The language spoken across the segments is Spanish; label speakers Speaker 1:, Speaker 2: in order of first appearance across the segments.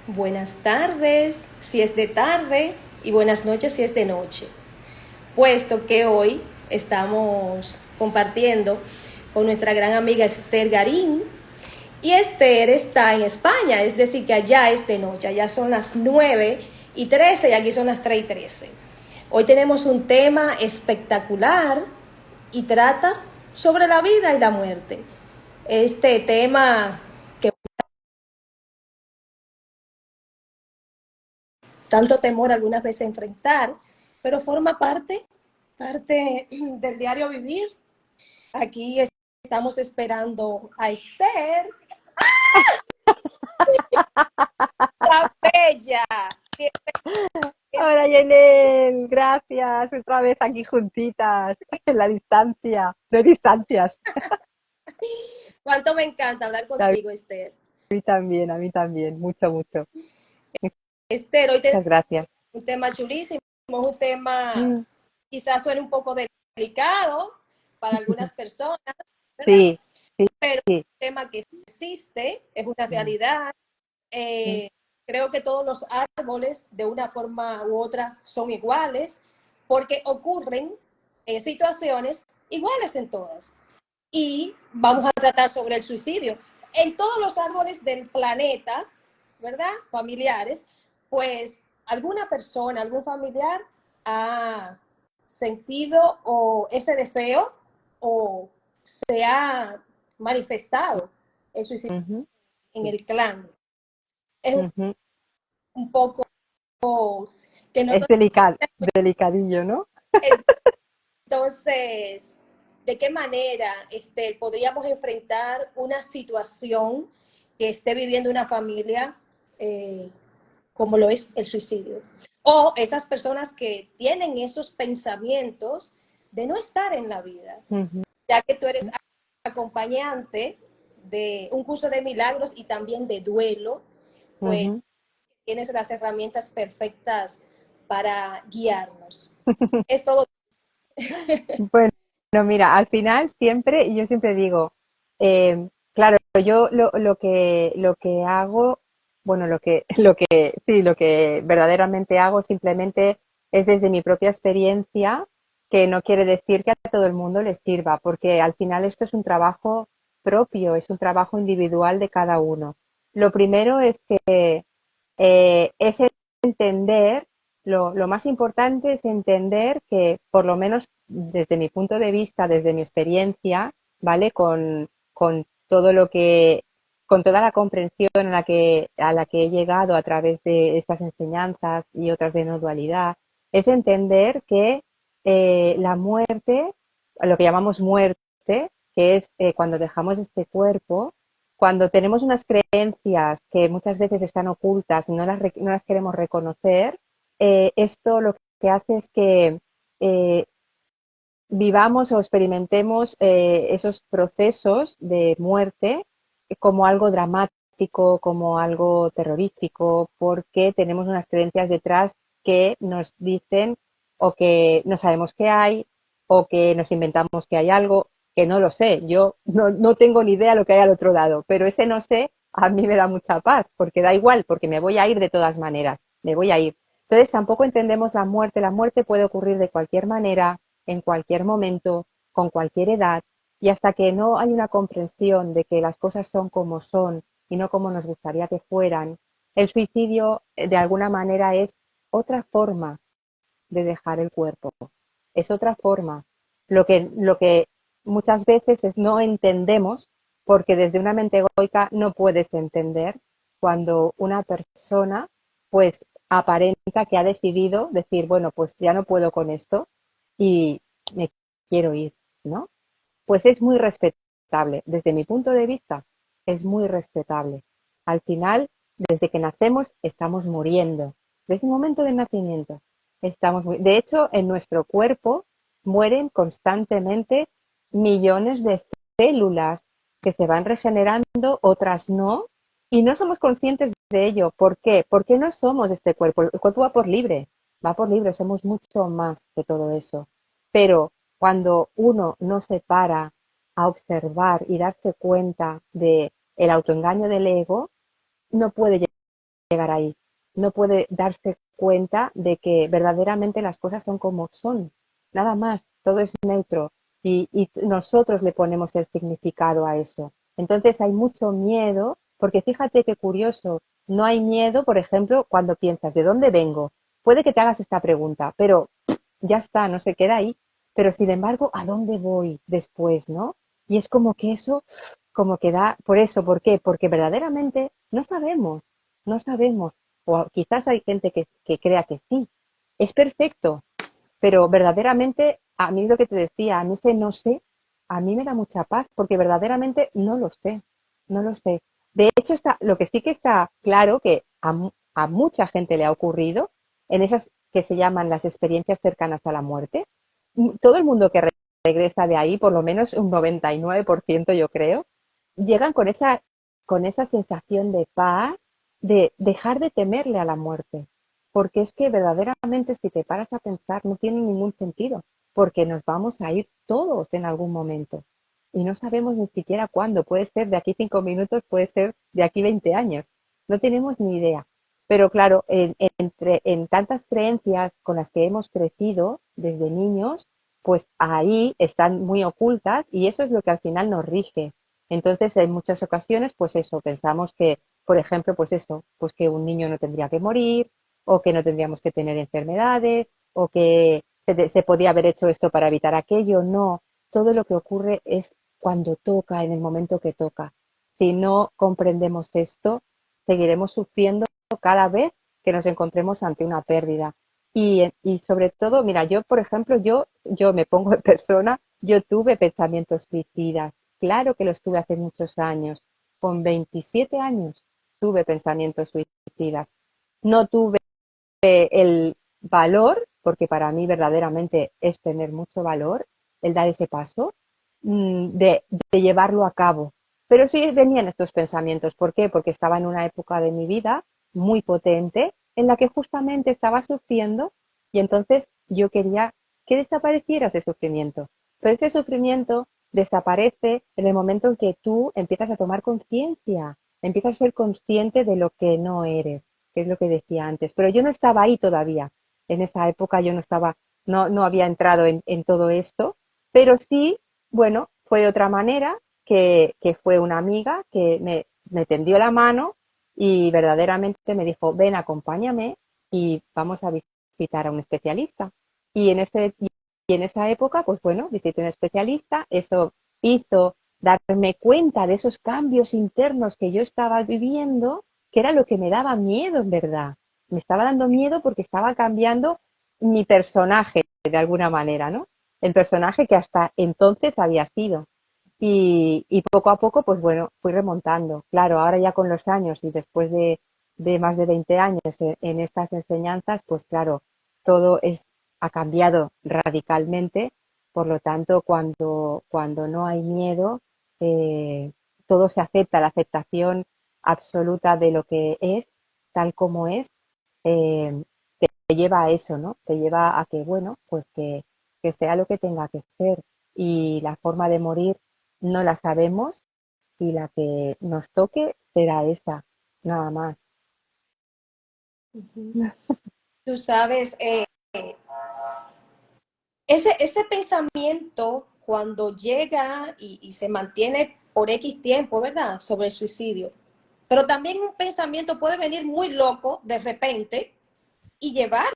Speaker 1: Buenas tardes, si es de tarde, y buenas noches si es de noche, puesto que hoy estamos compartiendo con nuestra gran amiga Esther Garín, y Esther está en España, es decir, que allá es de noche, allá son las 9:13 y aquí son las 3:13. Hoy tenemos un tema espectacular y trata sobre la vida y la muerte. Este tema que tanto temor algunas veces enfrentar, pero forma parte del diario vivir. Aquí estamos esperando a Esther, la bella.
Speaker 2: Hola Yenel, gracias. Otra vez aquí juntitas, en la distancia, de distancias.
Speaker 1: Cuánto me encanta hablar
Speaker 2: A
Speaker 1: contigo, Esther.
Speaker 2: a mí también, mucho, mucho.
Speaker 1: Esther, hoy tenemos
Speaker 2: Muchas gracias.
Speaker 1: un tema chulísimo, un tema
Speaker 2: Mm,
Speaker 1: quizás suene un poco delicado para algunas personas, ¿verdad?
Speaker 2: Sí, sí,
Speaker 1: Pero
Speaker 2: sí.
Speaker 1: un tema que existe, es una
Speaker 2: Mm,
Speaker 1: realidad.
Speaker 2: mm,
Speaker 1: Creo que todos los árboles de una forma u otra son iguales porque ocurren situaciones iguales en todas. Y vamos a tratar sobre el suicidio. En todos los árboles del planeta, ¿verdad? Familiares, pues alguna persona, algún familiar ha sentido o ese deseo o se ha manifestado el suicidio
Speaker 2: ujú,
Speaker 1: en
Speaker 2: sí,
Speaker 1: el clan. Es
Speaker 2: ujú.
Speaker 1: un poco que no
Speaker 2: Es
Speaker 1: todo.
Speaker 2: delicadillo, ¿no?
Speaker 1: Entonces, ¿de qué manera podríamos enfrentar una situación que esté viviendo una familia eh, como lo es el suicidio? O esas personas que tienen esos pensamientos de no estar en la vida,
Speaker 2: Ujú,
Speaker 1: ya que tú eres acompañante de un curso de milagros y también de duelo, pues
Speaker 2: ujú.
Speaker 1: tienes las herramientas perfectas para guiarnos. Es todo.
Speaker 2: Bueno, mira, al final siempre, yo siempre digo, claro, yo lo que hago, bueno, sí, lo que verdaderamente hago simplemente es desde mi propia experiencia, que no quiere decir que a todo el mundo les sirva, porque al final esto es un trabajo propio, es un trabajo individual de cada uno. Lo primero es que es entender, lo más importante es entender que, por lo menos desde mi punto de vista, desde mi experiencia, ¿vale? Con todo lo que, con toda la comprensión a la que he llegado a través de estas enseñanzas y otras de no dualidad, es entender que la muerte, lo que llamamos muerte, que es cuando dejamos este cuerpo, cuando tenemos unas creencias que muchas veces están ocultas y no las queremos reconocer, esto lo que hace es que eh, vivamos o experimentemos esos procesos de muerte como algo dramático, como algo terrorífico, porque tenemos unas creencias detrás que nos dicen o que no sabemos qué hay o que nos inventamos que hay algo que no lo sé. Yo no tengo ni idea lo que hay al otro lado, pero ese no sé a mí me da mucha paz, porque da igual, porque me voy a ir de todas maneras, me voy a ir. Entonces tampoco entendemos la muerte. La muerte puede ocurrir de cualquier manera, en cualquier momento, con cualquier edad, y hasta que no hay una comprensión de que las cosas son como son y no como nos gustaría que fueran, el suicidio de alguna manera es otra forma de dejar el cuerpo, es otra forma. Lo que muchas veces es no entendemos, porque desde una mente egoica no puedes entender cuando una persona pues aparenta que ha decidido decir, bueno, pues ya no puedo con esto y me quiero ir, ¿no? Pues es muy respetable. Desde mi punto de vista, es muy respetable. Al final, desde que nacemos, estamos muriendo. Desde el momento del nacimiento, de hecho, en nuestro cuerpo mueren constantemente millones de células que se van regenerando, otras no, y no somos conscientes de ello. ¿Por qué? Porque no somos este cuerpo. El cuerpo va por libre, somos mucho más que todo eso. Pero cuando uno no se para a observar y darse cuenta de el autoengaño del ego, no puede llegar ahí. No puede darse cuenta de que verdaderamente las cosas son como son. Nada más, todo es neutro y nosotros le ponemos el significado a eso. Entonces hay mucho miedo, porque fíjate qué curioso, no hay miedo, por ejemplo, cuando piensas, ¿de dónde vengo? Puede que te hagas esta pregunta, pero ya está, no se queda ahí. Pero sin embargo, ¿a dónde voy después, no? Y es como que eso, como que da, por eso, ¿por qué? Porque verdaderamente no sabemos, no sabemos. O quizás hay gente que crea que sí. Es perfecto, pero verdaderamente, a mí lo que te decía, a mí ese no sé, a mí me da mucha paz, porque verdaderamente no lo sé, no lo sé. De hecho, está, lo que sí que está claro que a mucha gente le ha ocurrido, en esas que se llaman las experiencias cercanas a la muerte, todo el mundo que regresa de ahí, por lo menos un 99% yo creo, llegan con esa sensación de paz, de dejar de temerle a la muerte. Porque es que verdaderamente si te paras a pensar no tiene ningún sentido, porque nos vamos a ir todos en algún momento y no sabemos ni siquiera cuándo, puede ser de aquí 5 minutos, puede ser de aquí 20 años, no tenemos ni idea. Pero claro, en tantas creencias con las que hemos crecido desde niños, pues ahí están muy ocultas y eso es lo que al final nos rige. Entonces, en muchas ocasiones, pues eso, pensamos que, por ejemplo, pues eso, pues que un niño no tendría que morir, o que no tendríamos que tener enfermedades, o que se podía haber hecho esto para evitar aquello. No, todo lo que ocurre es cuando toca, en el momento que toca. Si no comprendemos esto, seguiremos sufriendo cada vez que nos encontremos ante una pérdida. Y sobre todo, mira, yo, por ejemplo, yo me pongo en persona, yo tuve pensamientos suicidas. Claro que los tuve hace muchos años. Con 27 años tuve pensamientos suicidas. No tuve el valor, porque para mí verdaderamente es tener mucho valor, el dar ese paso, de llevarlo a cabo. Pero sí venían estos pensamientos. ¿Por qué? Porque estaba en una época de mi vida muy potente en la que justamente estaba sufriendo y entonces yo quería que desapareciera ese sufrimiento. Pero ese sufrimiento desaparece en el momento en que tú empiezas a tomar conciencia, empiezas a ser consciente de lo que no eres, que es lo que decía antes. Pero yo no estaba ahí todavía. En esa época yo no estaba, no había entrado en todo esto, pero sí, bueno, fue de otra manera, que fue una amiga que me tendió la mano y verdaderamente me dijo, ven, acompáñame y vamos a visitar a un especialista. Y en esa época, pues bueno, visité a un especialista, eso hizo darme cuenta de esos cambios internos que yo estaba viviendo, que era lo que me daba miedo en verdad. Me estaba dando miedo porque estaba cambiando mi personaje de alguna manera, ¿no? El personaje que hasta entonces había sido. Y poco a poco, pues bueno, fui remontando. Claro, ahora ya con los años y después de más de 20 años en estas enseñanzas, pues claro, todo ha cambiado radicalmente. Por lo tanto, cuando no hay miedo, eh, todo se acepta, la aceptación absoluta de lo que es, tal como es, eh, te lleva a eso, ¿no? Te lleva a que, bueno, pues que sea lo que tenga que ser. Y la forma de morir no la sabemos y la que nos toque será esa, nada más.
Speaker 1: Ujú. Tú sabes, ese pensamiento cuando llega y se mantiene por X tiempo, ¿verdad? Sobre el suicidio. Pero también un pensamiento puede venir muy loco de repente y llevarte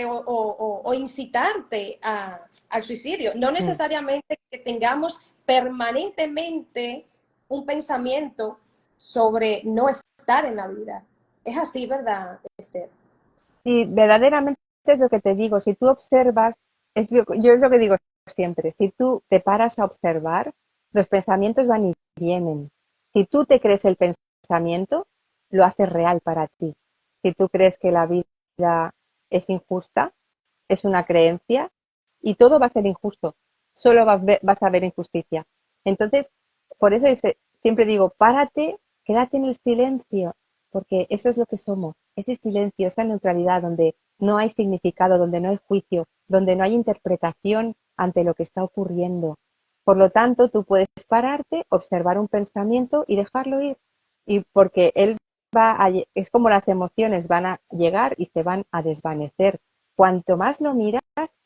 Speaker 1: o incitarte al suicidio. No
Speaker 2: Mm.
Speaker 1: necesariamente que tengamos permanentemente un pensamiento sobre no estar en la vida. Es así, ¿verdad, Esther?
Speaker 2: Y verdaderamente es lo que te digo, si tú observas, yo es lo que digo siempre, si tú te paras a observar, los pensamientos van y vienen. Si tú te crees el pensamiento, lo haces real para ti. Si tú crees que la vida es injusta, es una creencia y todo va a ser injusto. Solo vas a ver injusticia. Entonces, por eso siempre digo, párate, quédate en el silencio, porque eso es lo que somos, ese silencio, esa neutralidad donde no hay significado, donde no hay juicio, donde no hay interpretación ante lo que está ocurriendo. Por lo tanto, tú puedes pararte, observar un pensamiento y dejarlo ir. Y porque él es como las emociones van a llegar y se van a desvanecer. Cuanto más lo miras,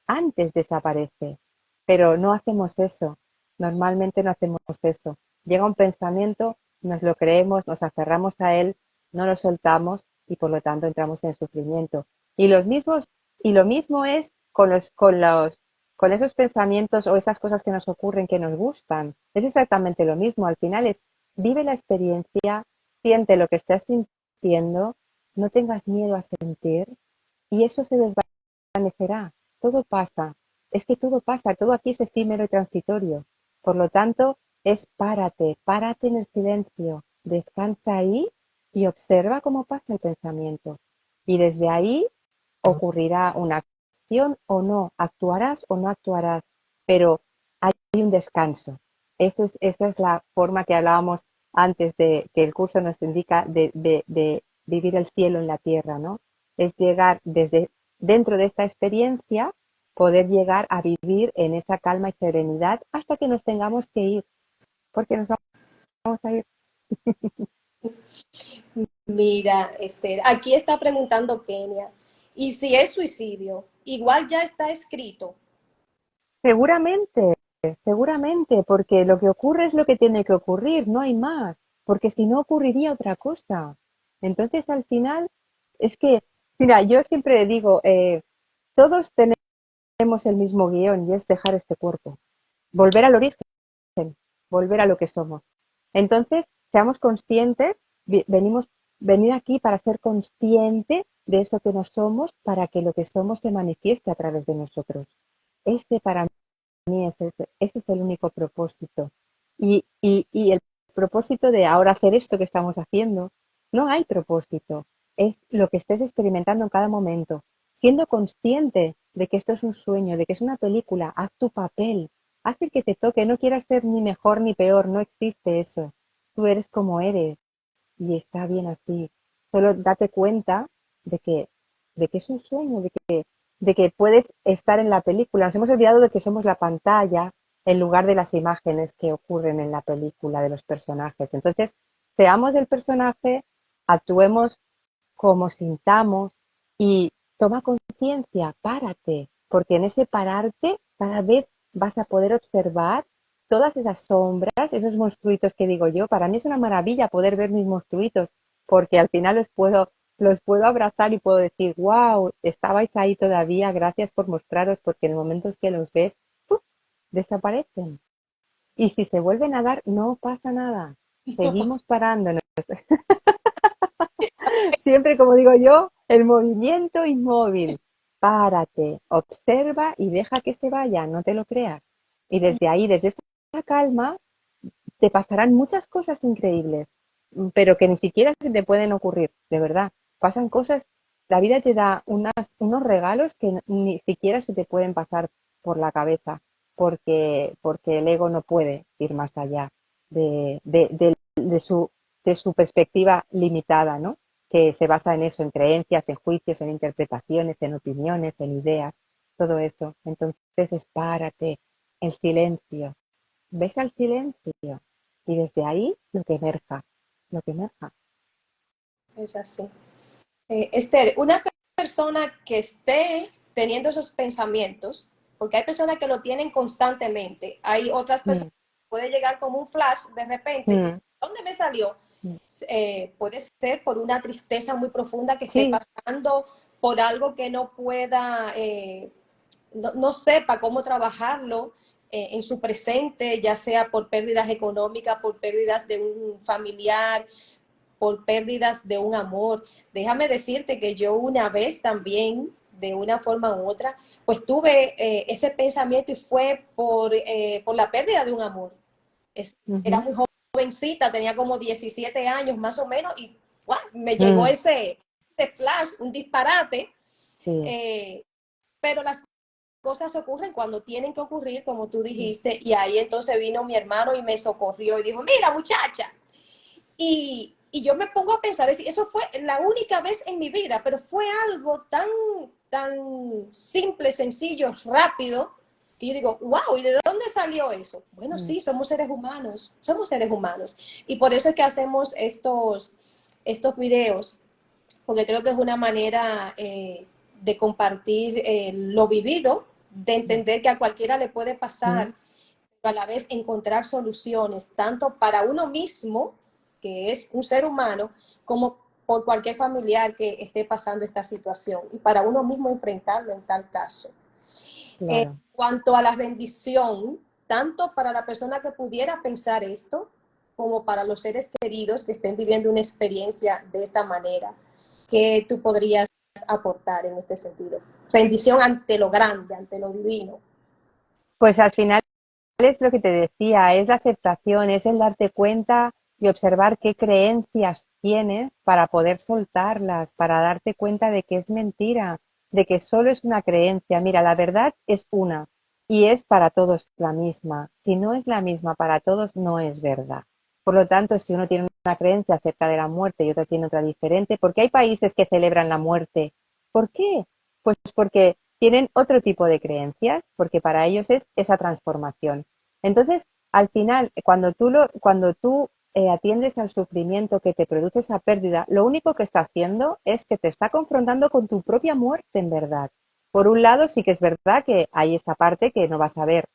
Speaker 2: antes desaparece. Pero no hacemos eso. Normalmente no hacemos eso. Llega un pensamiento, nos lo creemos, nos aferramos a él, no lo soltamos y por lo tanto entramos en sufrimiento. Y lo mismo es con esos pensamientos o esas cosas que nos ocurren que nos gustan. Es exactamente lo mismo. Al final es vive la experiencia, siente lo que estás sintiendo, no tengas miedo a sentir y eso se desvanecerá. Todo pasa. Es que todo pasa, todo aquí es efímero y transitorio. Por lo tanto, es párate en el silencio, descansa ahí y observa cómo pasa el pensamiento. Y desde ahí ocurrirá una acción o no, actuarás o no actuarás, pero hay un descanso. Esa es la forma que hablábamos antes de que el curso nos indica de vivir el cielo en la tierra, ¿no? Es llegar desde dentro de esta experiencia, poder llegar a vivir en esa calma y serenidad hasta que nos tengamos que ir, porque nos vamos a ir.
Speaker 1: Mira, Esther, aquí está preguntando Kenia, ¿y si es suicidio? Igual ya está escrito.
Speaker 2: Seguramente, seguramente, porque lo que ocurre es lo que tiene que ocurrir, no hay más, porque si no ocurriría otra cosa. Entonces, al final, es que, mira, yo siempre digo, todos tenemos el mismo guión y es dejar este cuerpo, volver al origen, volver a lo que somos. Entonces, seamos conscientes, venir aquí para ser consciente de eso que no somos, para que lo que somos se manifieste a través de nosotros. Este para mí ese es el único propósito. Y el propósito de ahora hacer esto que estamos haciendo, no hay propósito. Es lo que estés experimentando en cada momento. Siendo consciente de que esto es un sueño, de que es una película, haz tu papel, haz el que te toque, no quieras ser ni mejor ni peor, no existe eso. Tú eres como eres y está bien así. Solo date cuenta de que, de que es un sueño, de que puedes estar en la película. Nos hemos olvidado de que somos la pantalla en lugar de las imágenes que ocurren en la película de los personajes. Entonces, seamos el personaje, actuemos como sintamos y toma conciencia, párate, porque en ese pararte cada vez vas a poder observar todas esas sombras, esos monstruitos que digo yo. Para mí es una maravilla poder ver mis monstruitos, porque al final los puedo abrazar y puedo decir, wow, estabais ahí todavía, gracias por mostraros, porque en el momento en que los ves, ¡puf!, desaparecen. Y si se vuelven a dar, no pasa nada. Seguimos parándonos. Siempre, como digo yo, el movimiento inmóvil. Párate, observa y deja que se vaya, no te lo creas. Y desde ahí, desde esta calma, te pasarán muchas cosas increíbles, pero que ni siquiera se te pueden ocurrir, de verdad. Pasan cosas, la vida te da unos regalos que ni siquiera se te pueden pasar por la cabeza, porque el ego no puede ir más allá de su perspectiva limitada, ¿no? Que se basa en eso, en creencias, en juicios, en interpretaciones, en opiniones, en ideas, todo eso. Entonces, párate, el silencio, ves al silencio y desde ahí lo que emerja.
Speaker 1: Es así. Esther, una persona que esté teniendo esos pensamientos, porque hay personas que lo tienen constantemente, hay otras personas
Speaker 2: Mm,
Speaker 1: que puede llegar como un flash de repente, y
Speaker 2: mm,
Speaker 1: ¿dónde me salió?
Speaker 2: mm.
Speaker 1: Puede ser por una tristeza muy profunda que esté
Speaker 2: Sí,
Speaker 1: pasando, por algo que no pueda, no sepa cómo trabajarlo en su presente, ya sea por pérdidas económicas, por pérdidas de un familiar, por pérdidas de un amor. Déjame decirte que yo una vez también, de una forma u otra, pues tuve ese pensamiento y fue por la pérdida de un amor. Era
Speaker 2: ujú,
Speaker 1: muy jovencita, tenía como 17 años más o menos y ¡guau!, me llegó
Speaker 2: mm,
Speaker 1: ese flash, un disparate,
Speaker 2: sí,
Speaker 1: eh, pero las cosas ocurren cuando tienen que ocurrir, como tú dijiste, y ahí entonces vino mi hermano y me socorrió y dijo, mira muchacha, y yo me pongo a pensar, es decir, eso fue la única vez en mi vida, pero fue algo tan simple, sencillo, rápido, que yo digo, wow, ¿y de dónde salió eso? Bueno,
Speaker 2: mm,
Speaker 1: sí, somos seres humanos, somos seres humanos. Y por eso es que hacemos estos videos, porque creo que es una manera de compartir lo vivido, de entender que a cualquiera le puede pasar, pero a la vez encontrar soluciones, tanto para uno mismo, que es un ser humano, como por cualquier familiar que esté pasando esta situación, y para uno mismo enfrentarlo en tal caso.
Speaker 2: Claro.
Speaker 1: Cuanto a la bendición, tanto para la persona que pudiera pensar esto, como para los seres queridos que estén viviendo una experiencia de esta manera, que tú podrías aportar en este sentido. Rendición ante lo grande, ante lo divino.
Speaker 2: Pues al final es lo que te decía, es la aceptación, es el darte cuenta y observar qué creencias tienes para poder soltarlas, para darte cuenta de que es mentira, de que solo es una creencia. Mira, la verdad es una y es para todos la misma. Si no es la misma para todos, no es verdad. Por lo tanto, si uno tiene una creencia acerca de la muerte y otro tiene otra diferente, porque hay países que celebran la muerte. ¿Por qué? Pues porque tienen otro tipo de creencias, porque para ellos es esa transformación. Entonces, al final, cuando tú atiendes al sufrimiento que te produce esa pérdida, lo único que está haciendo es que te está confrontando con tu propia muerte, en verdad. Por un lado, sí que es verdad que hay esa parte que no vas a ver,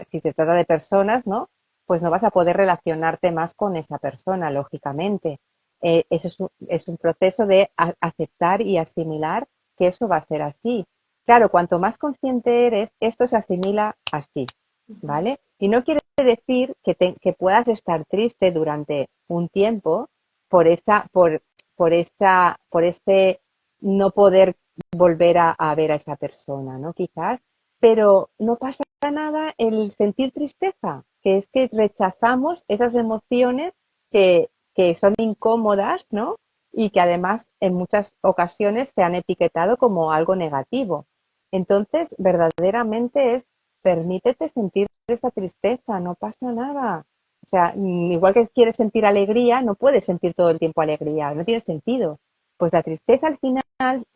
Speaker 2: si se trata de personas, ¿no? Pues no vas a poder relacionarte más con esa persona, lógicamente. Eso es un proceso de aceptar y asimilar que eso va a ser así. Claro, cuanto más consciente eres, esto se asimila así, ¿vale? Y no quiere decir que puedas estar triste durante un tiempo por por ese no poder volver a ver a esa persona, ¿no? Quizás, pero no pasa nada el sentir tristeza, que es que rechazamos esas emociones que son incómodas, ¿no? Y que además en muchas ocasiones se han etiquetado como algo negativo. Entonces, verdaderamente es permítete sentir esa tristeza, no pasa nada. O sea, igual que quieres sentir alegría, no puedes sentir todo el tiempo alegría, no tiene sentido. Pues la tristeza al final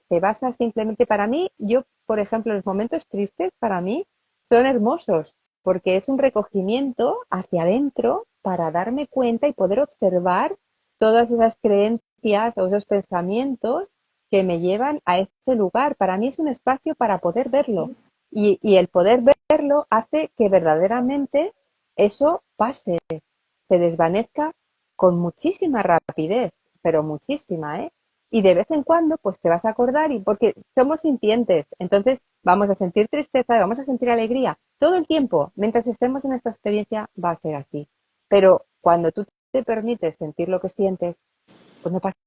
Speaker 2: se basa simplemente para mí, yo, por ejemplo, los momentos tristes para mí son hermosos, porque es un recogimiento hacia adentro para darme cuenta y poder observar todas esas creencias o esos pensamientos que me llevan a ese lugar. Para mí es un espacio para poder verlo. Y el poder verlo hace que verdaderamente eso pase, se desvanezca con muchísima rapidez, pero muchísima, ¿eh? Y de vez en cuando, pues te vas a acordar, y porque somos sintientes, entonces vamos a sentir tristeza y vamos a sentir alegría todo el tiempo. Mientras estemos en esta experiencia, va a ser así. Pero cuando tú te permites sentir lo que sientes, pues no pasa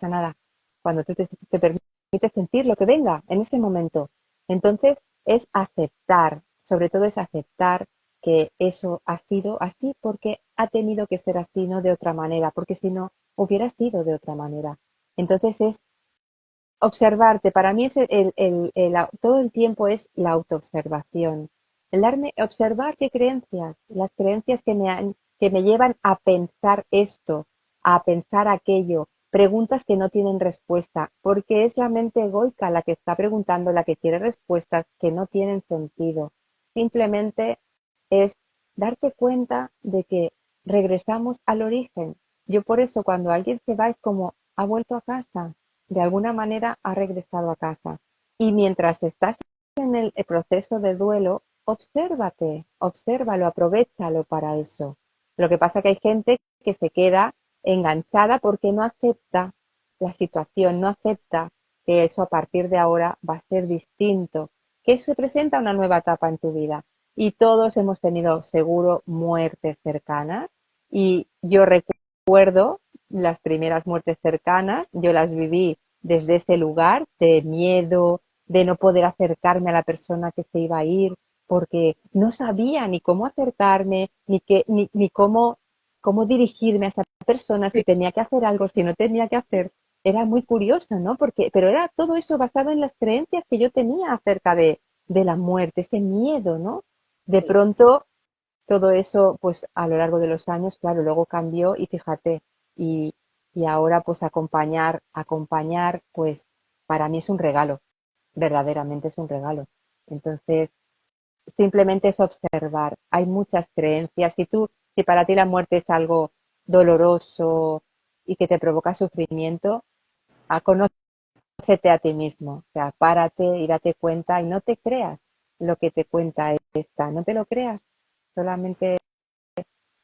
Speaker 2: nada. Cuando tú te permites sentir lo que venga en ese momento, entonces es aceptar, sobre todo es aceptar que eso ha sido así porque ha tenido que ser así, no de otra manera, porque si no, hubiera sido de otra manera. Entonces es observarte, para mí es todo el tiempo es la autoobservación, el darme, observar qué creencias, las creencias que me llevan a pensar esto, a pensar aquello, preguntas que no tienen respuesta, porque es la mente egoica la que está preguntando, la que quiere respuestas que no tienen sentido. Simplemente es darte cuenta de que regresamos al origen. Yo por eso cuando alguien se va es como ha vuelto a casa, de alguna manera ha regresado a casa. Y mientras estás en el proceso de duelo, obsérvate, obsérvalo, aprovéchalo para eso. Lo que pasa es que hay gente que se queda enganchada porque no acepta la situación, no acepta que eso a partir de ahora va a ser distinto, que se presenta una nueva etapa en tu vida. Y todos hemos tenido seguro muertes cercanas y yo recuerdo las primeras muertes cercanas, yo las viví desde ese lugar de miedo, de no poder acercarme a la persona que se iba a ir, porque no sabía ni cómo acercarme, ni cómo dirigirme a esa persona, si
Speaker 1: Sí,
Speaker 2: tenía que hacer algo, si no tenía que hacer. Era muy curiosa, ¿no? Pero era todo eso basado en las creencias que yo tenía acerca de la muerte, ese miedo, ¿no? De
Speaker 1: sí.
Speaker 2: pronto todo eso, pues a lo largo de los años, claro, luego cambió y fíjate, y, y ahora pues acompañar, pues para mí es un regalo, verdaderamente es un regalo. Entonces, simplemente es observar. Hay muchas creencias. Si para ti la muerte es algo doloroso, y que te provoca sufrimiento, conócete a ti mismo. O sea, párate y date cuenta y no te creas lo que te cuenta esta, no te lo creas. Solamente,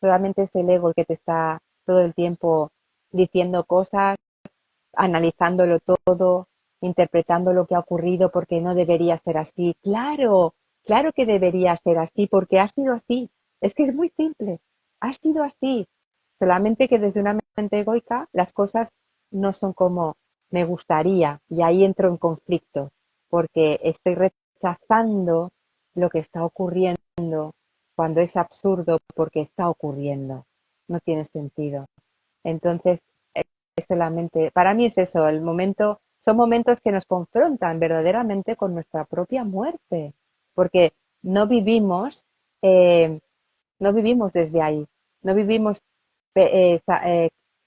Speaker 2: solamente es el ego el que te está todo el tiempo diciendo cosas, analizándolo todo, interpretando lo que ha ocurrido porque no debería ser así. Claro, claro que debería ser así porque ha sido así. Es que es muy simple. Ha sido así. Solamente que desde una mente egoica las cosas no son como me gustaría y ahí entro en conflicto porque estoy rechazando lo que está ocurriendo cuando es absurdo porque está ocurriendo. No tiene sentido. Entonces, es solamente, para mí es eso, el momento, son momentos que nos confrontan verdaderamente con nuestra propia muerte, porque no vivimos, eh, no vivimos desde ahí, no vivimos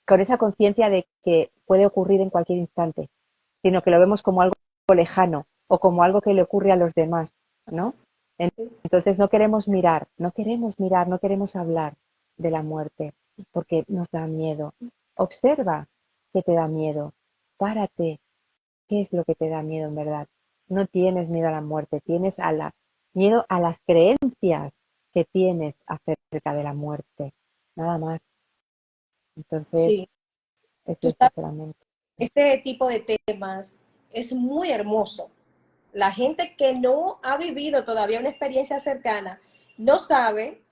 Speaker 2: con esa conciencia de que puede ocurrir en cualquier instante, sino que lo vemos como algo lejano o como algo que le ocurre a los demás, ¿no? Entonces no queremos mirar, no queremos mirar, no queremos hablar de la muerte porque nos da miedo. Observa qué te da miedo, párate, qué es lo que te da miedo en verdad. No tienes miedo a la muerte, tienes miedo a las creencias que tienes acerca de la muerte, nada más. Entonces,
Speaker 1: Sí,
Speaker 2: es
Speaker 1: tú
Speaker 2: eso
Speaker 1: sabes,
Speaker 2: solamente.
Speaker 1: este tipo de temas es muy hermoso. La gente que no ha vivido todavía una experiencia cercana no sabe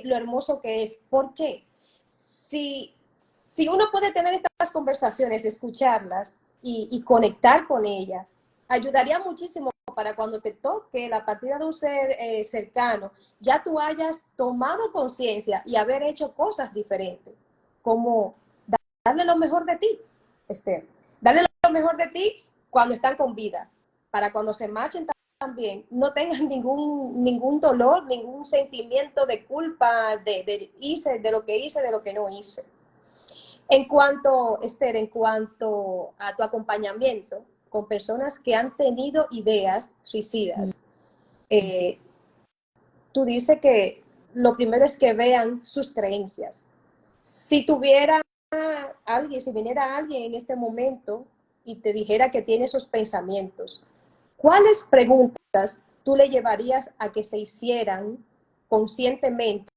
Speaker 1: lo hermoso que es. ¿Por qué? Si, si uno puede tener estas conversaciones, escucharlas y conectar con ellas, ayudaría muchísimo para cuando te toque la partida de un ser cercano, ya tú hayas tomado conciencia y haber hecho cosas diferentes, como darle lo mejor de ti, Esther. Darle lo mejor de ti cuando están con vida, para cuando se marchen también no tengan ningún dolor, ningún sentimiento de culpa de lo que hice, de lo que no hice. En cuanto, Esther, en cuanto a tu acompañamiento con personas que han tenido ideas suicidas, eh, tú dices que lo primero es que vean sus creencias. Si tuviera alguien, si viniera alguien en este momento y te dijera que tiene esos pensamientos, ¿cuáles preguntas tú le llevarías a que se hicieran conscientemente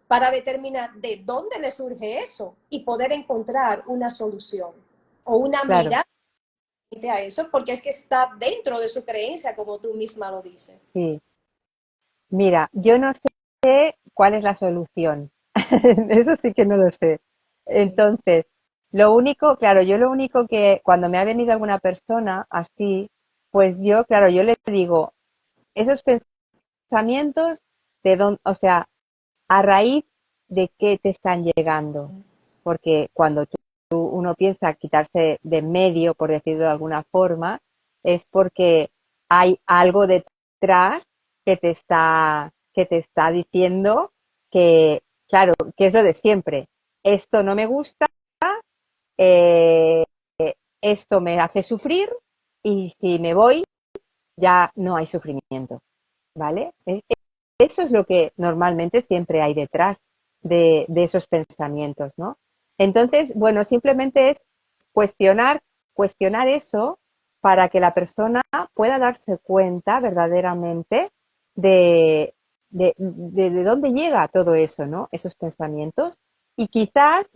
Speaker 1: para determinar de dónde le surge eso y poder encontrar una solución o una
Speaker 2: Claro,
Speaker 1: mirada a eso? Porque es que está dentro de su creencia, como tú misma lo dices.
Speaker 2: sí. Mira, yo no sé cuál es la solución. Eso sí que no lo sé.
Speaker 1: Okay.
Speaker 2: Entonces, lo único, claro, yo lo único que cuando me ha venido alguna persona así, pues yo, claro, yo le digo, esos pensamientos de dónde, o sea, a raíz de qué te están llegando. Porque cuando uno piensa quitarse de en medio, por decirlo de alguna forma, es porque hay algo detrás que te está diciendo que, claro, que es lo de siempre. Esto no me gusta, eh, esto me hace sufrir y si me voy ya no hay sufrimiento, ¿vale? Eso es lo que normalmente siempre hay detrás de esos pensamientos, ¿no? Entonces, bueno, simplemente es cuestionar, cuestionar eso para que la persona pueda darse cuenta verdaderamente de dónde llega todo eso, ¿no? Esos pensamientos. Y quizás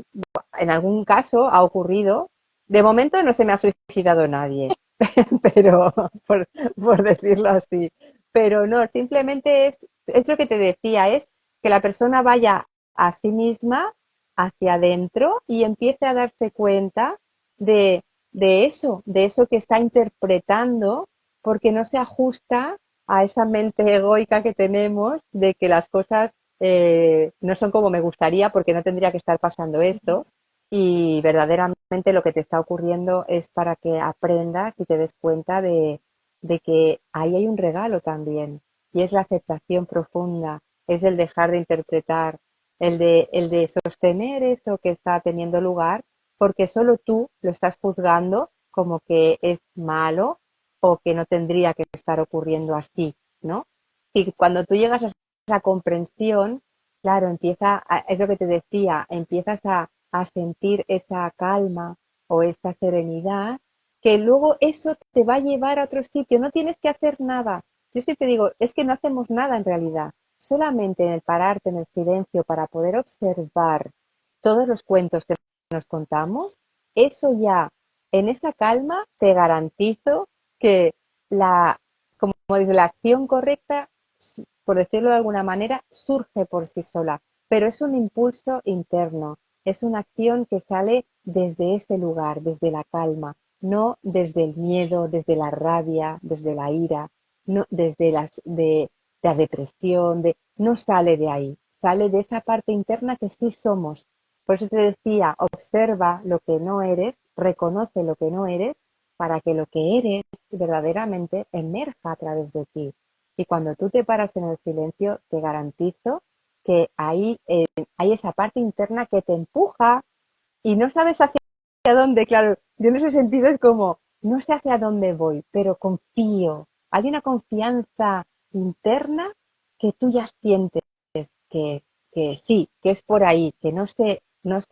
Speaker 2: en algún caso ha ocurrido, de momento no se me ha suicidado nadie, pero por decirlo así. Pero no, simplemente es lo que te decía, es que la persona vaya a sí misma hacia adentro y empiece a darse cuenta de, de eso que está interpretando, porque no se ajusta a esa mente egoica que tenemos de que las cosas no son como me gustaría porque no tendría que estar pasando esto y verdaderamente lo que te está ocurriendo es para que aprendas y te des cuenta de que ahí hay un regalo también y es la aceptación profunda, es el dejar de interpretar, el de sostener eso que está teniendo lugar porque solo tú lo estás juzgando como que es malo o que no tendría que estar ocurriendo así, ¿no? Y cuando tú llegas a esa comprensión, claro, es lo que te decía, empiezas a sentir esa calma o esa serenidad, que luego eso te va a llevar a otro sitio, no tienes que hacer nada. Yo siempre digo, es que no hacemos nada en realidad, solamente en el pararte en el silencio para poder observar todos los cuentos que nos contamos, eso ya, en esa calma, te garantizo que la, como dice, la acción correcta, por decirlo de alguna manera, surge por sí sola, pero es un impulso interno, es una acción que sale desde ese lugar, desde la calma, no desde el miedo, desde la rabia, desde la ira, no desde de la depresión, no sale de ahí, sale de esa parte interna que sí somos. Por eso te decía, observa lo que no eres, reconoce lo que no eres, para que lo que eres verdaderamente emerja a través de ti. Y cuando tú te paras en el silencio, te garantizo que ahí hay esa parte interna que te empuja y no sabes hacia dónde. Claro, yo en ese sentido es como, no sé hacia dónde voy, pero confío. Hay una confianza interna que tú ya sientes que, que sí, que es por ahí, que no sé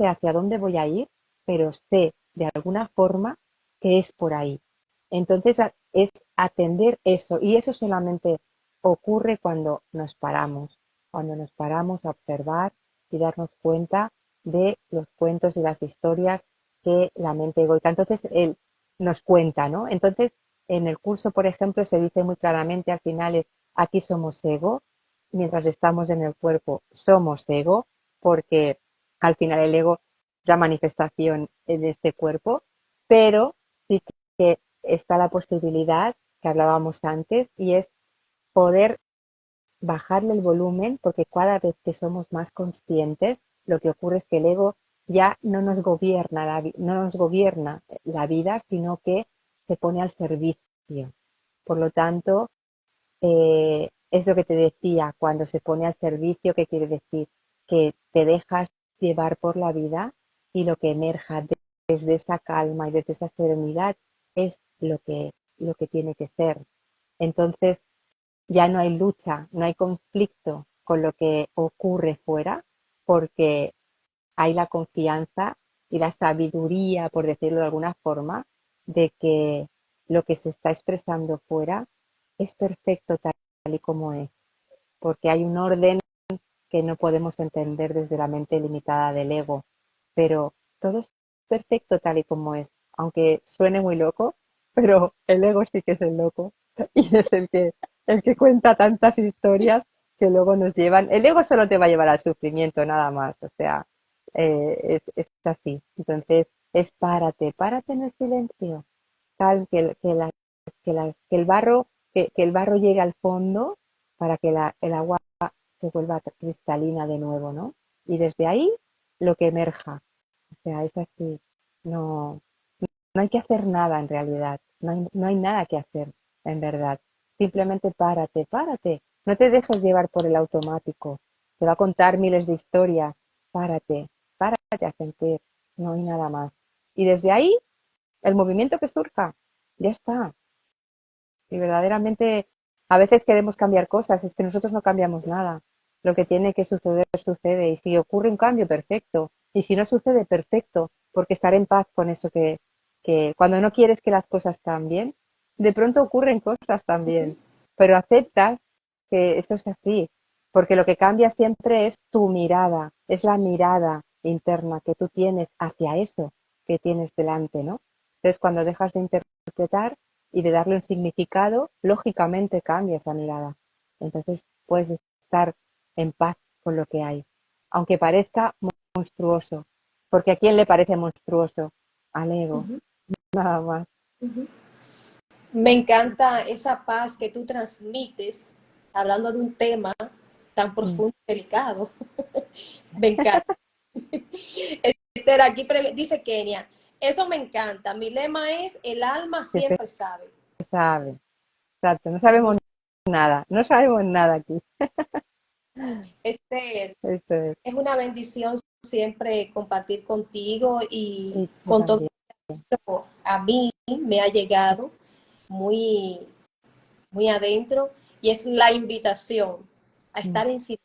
Speaker 2: hacia dónde voy a ir, pero sé de alguna forma que es por ahí. Entonces es atender eso y eso solamente ocurre cuando nos paramos a observar y darnos cuenta de los cuentos y las historias que la mente egoica. Entonces, él nos cuenta, ¿no? Entonces, en el curso, por ejemplo, se dice muy claramente al final es, aquí somos ego, mientras estamos en el cuerpo somos ego, porque al final el ego es la manifestación en este cuerpo, pero sí que está la posibilidad que hablábamos antes y es poder bajarle el volumen, porque cada vez que somos más conscientes, lo que ocurre es que el ego ya no nos gobierna no nos gobierna la vida, sino que se pone al servicio. Por lo tanto, es lo que te decía, cuando se pone al servicio, ¿qué quiere decir? Que te dejas llevar por la vida y lo que emerja desde esa calma y desde esa serenidad es lo que tiene que ser. Entonces, ya no hay lucha, no hay conflicto con lo que ocurre fuera, porque hay la confianza y la sabiduría, por decirlo de alguna forma, de que lo que se está expresando fuera es perfecto tal y como es, porque hay un orden que no podemos entender desde la mente limitada del ego, pero todo es perfecto tal y como es, aunque suene muy loco, pero el ego sí que es el loco y es el que cuenta tantas historias que luego nos llevan. El ego solo te va a llevar al sufrimiento, nada más, o sea, es así. Entonces, es párate en el silencio, tal que el barro, que el barro llegue al fondo para que el agua se vuelva cristalina de nuevo, ¿no? Y desde ahí lo que emerja. O sea, es así. No, no hay que hacer nada en realidad. No hay nada que hacer, en verdad. Simplemente párate. No te dejes llevar por el automático. Te va a contar miles de historias. Párate a sentir. No hay nada más. Y desde ahí, el movimiento que surja, ya está. Y verdaderamente a veces queremos cambiar cosas, es que nosotros no cambiamos nada. Lo que tiene que suceder, sucede. Y si ocurre un cambio, perfecto. Y si no sucede, perfecto, porque estar en paz con eso que cuando no quieres que las cosas cambien, de pronto ocurren cosas también. Pero aceptas que eso es así, porque lo que cambia siempre es tu mirada, es la mirada interna que tú tienes hacia eso que tienes delante, ¿no? Entonces, cuando dejas de interpretar, y de darle un significado, lógicamente cambia esa mirada. Entonces puedes estar en paz con lo que hay, aunque parezca monstruoso, porque ¿a quién le parece monstruoso? Al ego,
Speaker 1: Ujú,
Speaker 2: nada más.
Speaker 1: ujú. Me encanta esa paz que tú transmites hablando de un tema tan
Speaker 2: Mm.
Speaker 1: profundo y delicado. Me encanta. Esther, aquí dice Kenia, eso me encanta. Mi lema es, el alma
Speaker 2: Que se
Speaker 1: siempre sabe.
Speaker 2: sabe, exacto, no
Speaker 1: Hermoso.
Speaker 2: sabemos nada, no sabemos nada aquí.
Speaker 1: Esther,
Speaker 2: Esto es,
Speaker 1: es una bendición siempre compartir contigo y
Speaker 2: y yo
Speaker 1: con todo
Speaker 2: también.
Speaker 1: esto a mí me ha llegado muy, muy adentro y es la invitación a
Speaker 2: Mm.
Speaker 1: estar en silencio,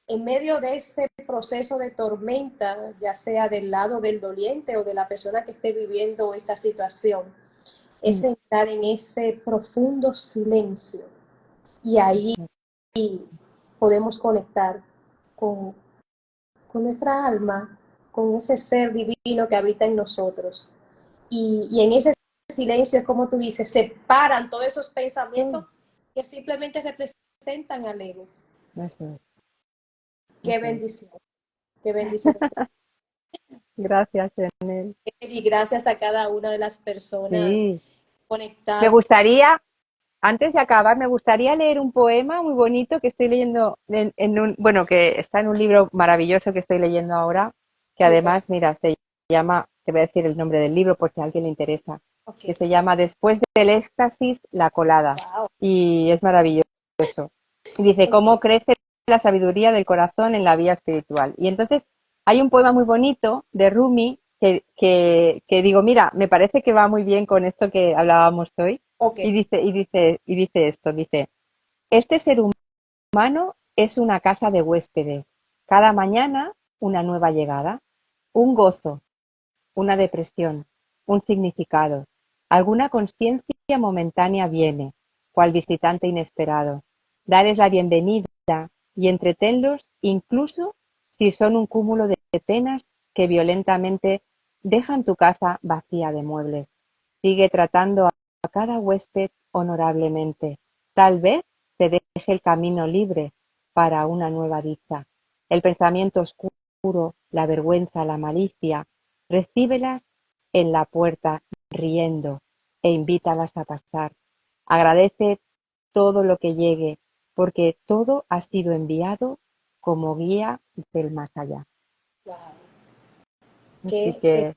Speaker 1: en medio de ese proceso de tormenta, ya sea del lado del doliente o de la persona que esté viviendo esta situación, es entrar en ese profundo silencio y ahí podemos conectar con, con nuestra alma, con ese ser divino que habita en nosotros. Y en ese silencio es como tú dices, se paran todos esos pensamientos que simplemente representan al ego.
Speaker 2: Eso es.
Speaker 1: Qué bendición, qué bendición.
Speaker 2: Gracias, Janel.
Speaker 1: Y gracias a cada una de las personas
Speaker 2: Sí. Me
Speaker 1: conectadas.
Speaker 2: gustaría, antes de acabar, me gustaría leer un poema muy bonito que estoy leyendo bueno, que está en un libro maravilloso que estoy leyendo ahora, que además, mira, se llama, te voy a decir el nombre del libro por si a alguien le interesa, que se llama Después del éxtasis, la colada.
Speaker 1: Wow.
Speaker 2: Y es maravilloso. Y dice, ¿cómo crece la sabiduría del corazón en la vía espiritual? Y entonces hay un poema muy bonito de Rumi que digo, mira, me parece que va muy bien con esto que hablábamos hoy.
Speaker 1: Okay.
Speaker 2: Y dice esto, dice, este ser humano es una casa de huéspedes. Cada mañana una nueva llegada, un gozo, una depresión, un significado. Alguna consciencia momentánea viene, cual visitante inesperado. Darles la bienvenida y entretenlos incluso si son un cúmulo de penas que violentamente dejan tu casa vacía de muebles. Sigue tratando a cada huésped honorablemente. Tal vez te deje el camino libre para una nueva dicha. El pensamiento oscuro, la vergüenza, la malicia, recíbelas en la puerta riendo e invítalas a pasar. Agradece todo lo que llegue, porque todo ha sido enviado como guía del más allá.
Speaker 1: Wow.
Speaker 2: Así que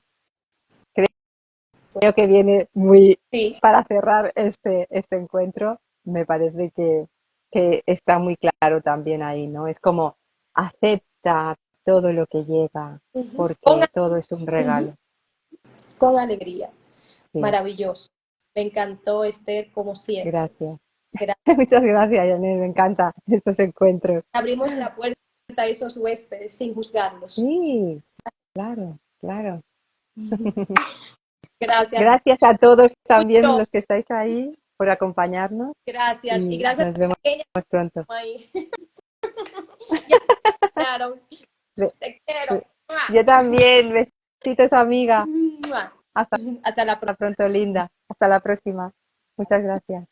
Speaker 2: creo que viene muy
Speaker 1: Sí.
Speaker 2: para cerrar este encuentro. Me parece que está muy claro también ahí, ¿no? Es como acepta todo lo que llega, porque todo es un regalo.
Speaker 1: Con alegría.
Speaker 2: Sí,
Speaker 1: Maravilloso. Me encantó, Esther, como siempre.
Speaker 2: gracias.
Speaker 1: Gracias.
Speaker 2: Muchas gracias, Janet. Me encantan estos encuentros.
Speaker 1: Abrimos la puerta a esos huéspedes sin juzgarlos.
Speaker 2: Sí, claro, claro.
Speaker 1: Gracias.
Speaker 2: Gracias a todos también
Speaker 1: Mucho.
Speaker 2: los que estáis ahí por acompañarnos
Speaker 1: Gracias. Y
Speaker 2: y
Speaker 1: gracias
Speaker 2: nos
Speaker 1: a la
Speaker 2: vemos
Speaker 1: pequeña
Speaker 2: pronto.
Speaker 1: ahí. Ya, claro.
Speaker 2: Be-
Speaker 1: Te quiero.
Speaker 2: Yo también. Besitos, amiga. Hasta
Speaker 1: Hasta la próxima.
Speaker 2: pronto, linda. Hasta la próxima. Muchas gracias.